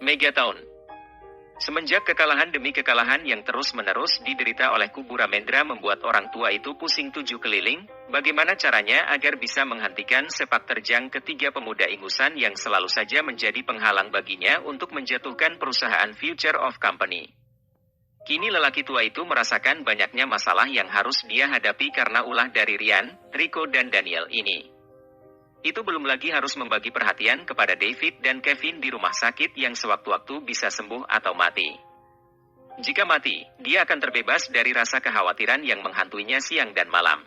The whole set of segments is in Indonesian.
Megatown. Semenjak kekalahan demi kekalahan yang terus-menerus diderita oleh kubu Ramendra membuat orang tua itu pusing tujuh keliling, bagaimana caranya agar bisa menghentikan sepak terjang ketiga pemuda ingusan yang selalu saja menjadi penghalang baginya untuk menjatuhkan perusahaan Future of Company. Kini lelaki tua itu merasakan banyaknya masalah yang harus dia hadapi karena ulah dari Ryan, Rico dan Daniel ini. Itu belum lagi harus membagi perhatian kepada David dan Kevin di rumah sakit yang sewaktu-waktu bisa sembuh atau mati. Jika mati, dia akan terbebas dari rasa kekhawatiran yang menghantuinya siang dan malam.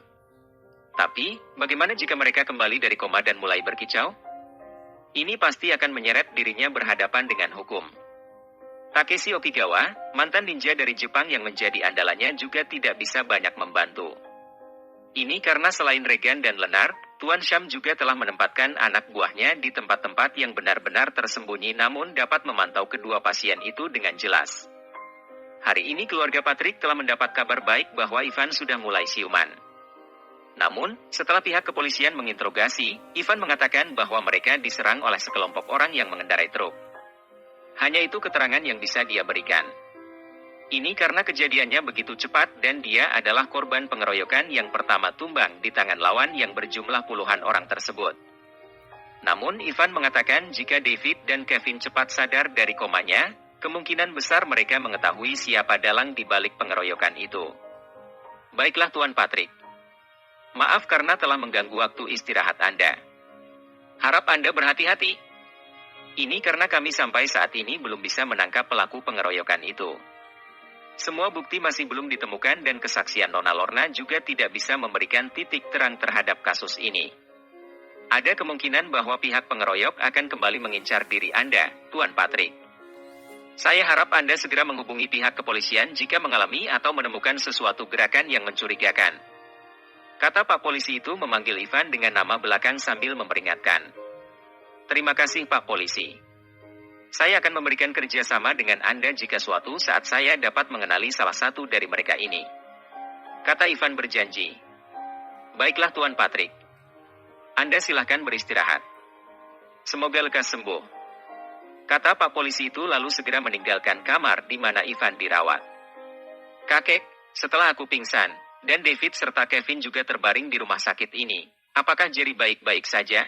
Tapi, bagaimana jika mereka kembali dari koma dan mulai berkicau? Ini pasti akan menyeret dirinya berhadapan dengan hukum. Takeshi Okigawa, mantan ninja dari Jepang yang menjadi andalannya juga tidak bisa banyak membantu. Ini karena selain Regan dan Leonard, Tuan Sham juga telah menempatkan anak buahnya di tempat-tempat yang benar-benar tersembunyi namun dapat memantau kedua pasien itu dengan jelas. Hari ini keluarga Patrick telah mendapat kabar baik bahwa Ivan sudah mulai siuman. Namun, setelah pihak kepolisian menginterogasi, Ivan mengatakan bahwa mereka diserang oleh sekelompok orang yang mengendarai truk. Hanya itu keterangan yang bisa dia berikan. Ini karena kejadiannya begitu cepat dan dia adalah korban pengeroyokan yang pertama tumbang di tangan lawan yang berjumlah puluhan orang tersebut. Namun Ivan mengatakan jika David dan Kevin cepat sadar dari komanya, kemungkinan besar mereka mengetahui siapa dalang di balik pengeroyokan itu. Baiklah Tuan Patrick. Maaf karena telah mengganggu waktu istirahat Anda. Harap Anda berhati-hati. Ini karena kami sampai saat ini belum bisa menangkap pelaku pengeroyokan itu. Semua bukti masih belum ditemukan dan kesaksian Nona Lorna juga tidak bisa memberikan titik terang terhadap kasus ini. Ada kemungkinan bahwa pihak pengeroyok akan kembali mengincar diri Anda, Tuan Patrick. Saya harap Anda segera menghubungi pihak kepolisian jika mengalami atau menemukan sesuatu gerakan yang mencurigakan. Kata Pak Polisi itu memanggil Ivan dengan nama belakang sambil memperingatkan. Terima kasih Pak Polisi. Saya akan memberikan kerjasama dengan Anda jika suatu saat saya dapat mengenali salah satu dari mereka ini. Kata Ivan berjanji. Baiklah Tuan Patrick. Anda silahkan beristirahat. Semoga lekas sembuh. Kata Pak Polisi itu lalu segera meninggalkan kamar di mana Ivan dirawat. Kakek, setelah aku pingsan, dan David serta Kevin juga terbaring di rumah sakit ini, apakah Jerry baik-baik saja?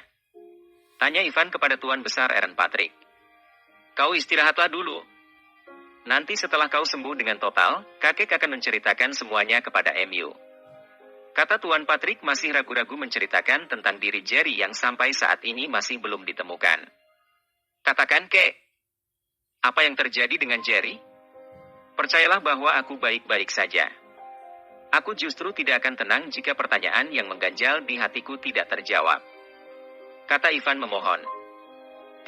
Tanya Ivan kepada Tuan Besar Aaron Patrick. Kau istirahatlah dulu. Nanti setelah kau sembuh dengan total, kakek akan menceritakan semuanya kepada MU. Kata Tuan Patrick masih ragu-ragu menceritakan tentang diri Jerry yang sampai saat ini masih belum ditemukan. Katakan kek, apa yang terjadi dengan Jerry? Percayalah bahwa aku baik-baik saja. Aku justru tidak akan tenang jika pertanyaan yang mengganjal di hatiku tidak terjawab. Kata Ivan memohon.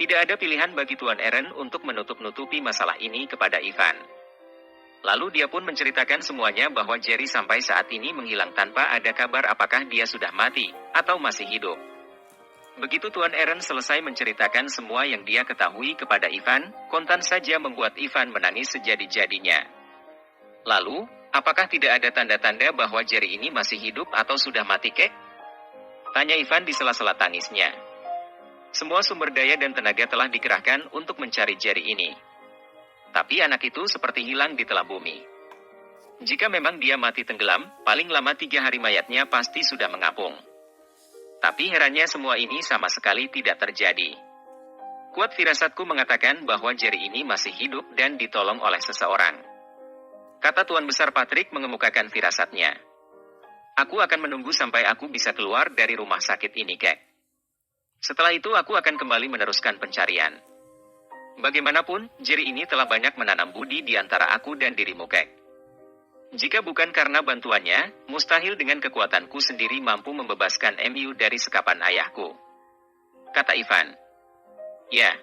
Tidak ada pilihan bagi Tuan Aaron untuk menutup-nutupi masalah ini kepada Ivan. Lalu dia pun menceritakan semuanya bahwa Jerry sampai saat ini menghilang tanpa ada kabar apakah dia sudah mati atau masih hidup. Begitu Tuan Aaron selesai menceritakan semua yang dia ketahui kepada Ivan, kontan saja membuat Ivan menangis sejadi-jadinya. Lalu, apakah tidak ada tanda-tanda bahwa Jerry ini masih hidup atau sudah mati kek? Tanya Ivan di sela-sela tangisnya. Semua sumber daya dan tenaga telah dikerahkan untuk mencari Jerry ini. Tapi anak itu seperti hilang di telah bumi. Jika memang dia mati tenggelam, paling lama 3 hari mayatnya pasti sudah mengapung. Tapi herannya semua ini sama sekali tidak terjadi. Kuat firasatku mengatakan bahwa Jerry ini masih hidup dan ditolong oleh seseorang. Kata Tuan Besar Patrick mengemukakan firasatnya. Aku akan menunggu sampai aku bisa keluar dari rumah sakit ini, kek. Setelah itu aku akan kembali meneruskan pencarian. Bagaimanapun, Jerry ini telah banyak menanam budi di antara aku dan dirimu, kek. Jika bukan karena bantuannya, mustahil dengan kekuatanku sendiri mampu membebaskan MU dari sekapan ayahku. Kata Ivan. Ya,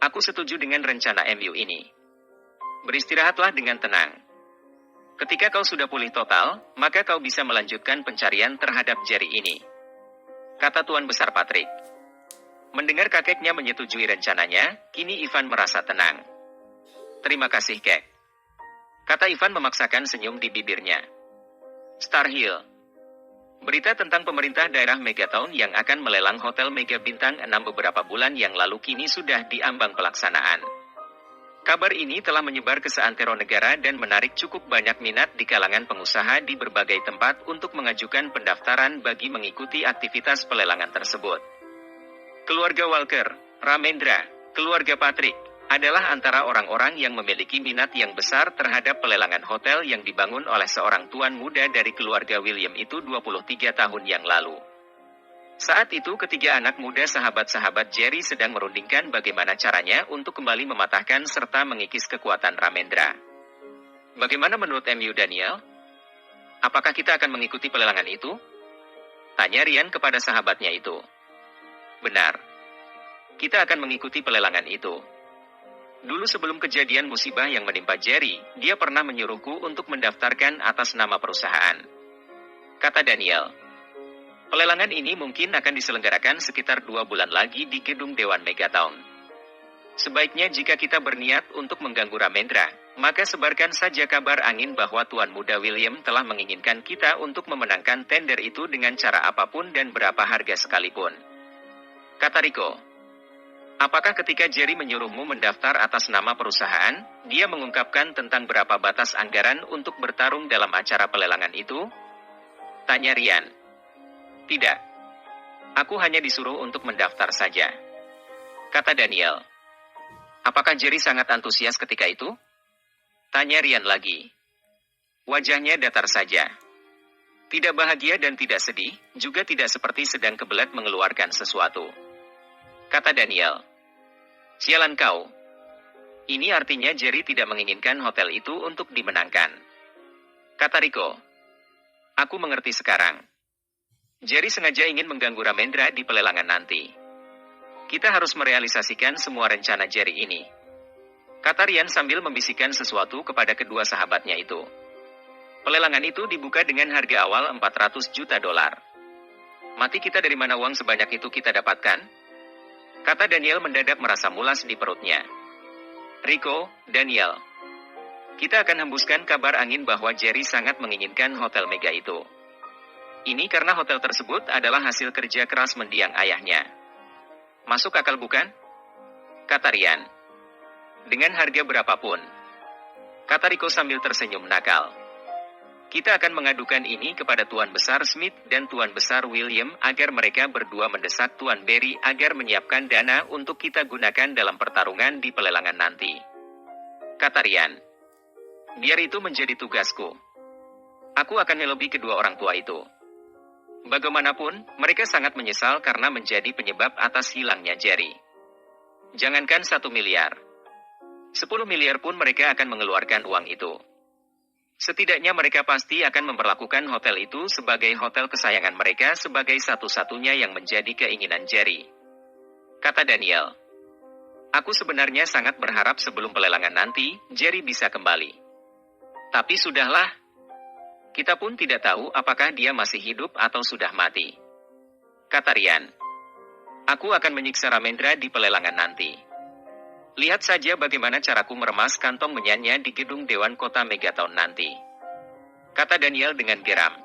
aku setuju dengan rencana MU ini. Beristirahatlah dengan tenang. Ketika kau sudah pulih total, maka kau bisa melanjutkan pencarian terhadap Jerry ini. Kata Tuan Besar Patrick. Mendengar kakeknya menyetujui rencananya, kini Ivan merasa tenang. Terima kasih, kek. Kata Ivan memaksakan senyum di bibirnya. Star Hill. Berita tentang pemerintah daerah Megatown yang akan melelang hotel Mega Bintang 6 beberapa bulan yang lalu kini sudah diambang pelaksanaan. Kabar ini telah menyebar ke seantero negara dan menarik cukup banyak minat di kalangan pengusaha di berbagai tempat untuk mengajukan pendaftaran bagi mengikuti aktivitas pelelangan tersebut. Keluarga Walker, Ramendra, keluarga Patrick, adalah antara orang-orang yang memiliki minat yang besar terhadap pelelangan hotel yang dibangun oleh seorang tuan muda dari keluarga William itu 23 tahun yang lalu. Saat itu ketiga anak muda sahabat-sahabat Jerry sedang merundingkan bagaimana caranya untuk kembali mematahkan serta mengikis kekuatan Ramendra. Bagaimana menurut MU Daniel? Apakah kita akan mengikuti pelelangan itu? Tanya Ryan kepada sahabatnya itu. Benar. Kita akan mengikuti pelelangan itu. Dulu sebelum kejadian musibah yang menimpa Jerry, dia pernah menyuruhku untuk mendaftarkan atas nama perusahaan. Kata Daniel. Pelelangan ini mungkin akan diselenggarakan sekitar 2 bulan lagi di gedung Dewan Megatown. Sebaiknya jika kita berniat untuk mengganggu Ramendra, maka sebarkan saja kabar angin bahwa Tuan Muda William telah menginginkan kita untuk memenangkan tender itu dengan cara apapun dan berapa harga sekalipun. Kata Rico. Apakah ketika Jerry menyuruhmu mendaftar atas nama perusahaan, dia mengungkapkan tentang berapa batas anggaran untuk bertarung dalam acara pelelangan itu? Tanya Ryan. Tidak. Aku hanya disuruh untuk mendaftar saja. Kata Daniel. Apakah Jerry sangat antusias ketika itu? Tanya Ryan lagi. Wajahnya datar saja. Tidak bahagia dan tidak sedih, juga tidak seperti sedang kebelet mengeluarkan sesuatu. Kata Daniel. Sialan kau. Ini artinya Jerry tidak menginginkan hotel itu untuk dimenangkan. Kata Rico. Aku mengerti sekarang. Jerry sengaja ingin mengganggu Ramendra di pelelangan nanti. Kita harus merealisasikan semua rencana Jerry ini. Kata Ryan sambil membisikkan sesuatu kepada kedua sahabatnya itu. Pelelangan itu dibuka dengan harga awal $400 juta. Mati kita dari mana uang sebanyak itu kita dapatkan? Kata Daniel mendadak merasa mulas di perutnya. Rico, Daniel. Kita akan hembuskan kabar angin bahwa Jerry sangat menginginkan hotel mega itu. Ini karena hotel tersebut adalah hasil kerja keras mendiang ayahnya. Masuk akal bukan? Kata Ryan. Dengan harga berapapun. Kata Rico sambil tersenyum nakal. Kita akan mengadukan ini kepada Tuan Besar Smith dan Tuan Besar William agar mereka berdua mendesak Tuan Barry agar menyiapkan dana untuk kita gunakan dalam pertarungan di pelelangan nanti. Kata Ryan. Biar itu menjadi tugasku. Aku akan melobi kedua orang tua itu. Bagaimanapun, mereka sangat menyesal karena menjadi penyebab atas hilangnya Jerry. Jangankan 1 miliar. 10 miliar pun mereka akan mengeluarkan uang itu. Setidaknya mereka pasti akan memperlakukan hotel itu sebagai hotel kesayangan mereka sebagai satu-satunya yang menjadi keinginan Jerry. Kata Daniel. Aku sebenarnya sangat berharap sebelum pelelangan nanti, Jerry bisa kembali. Tapi sudahlah. Kita pun tidak tahu apakah dia masih hidup atau sudah mati. Kata Ryan. Aku akan menyiksa Ramendra di pelelangan nanti. Lihat saja bagaimana caraku meremas kantong menyanyi di gedung Dewan Kota Megatown nanti. Kata Daniel dengan geram.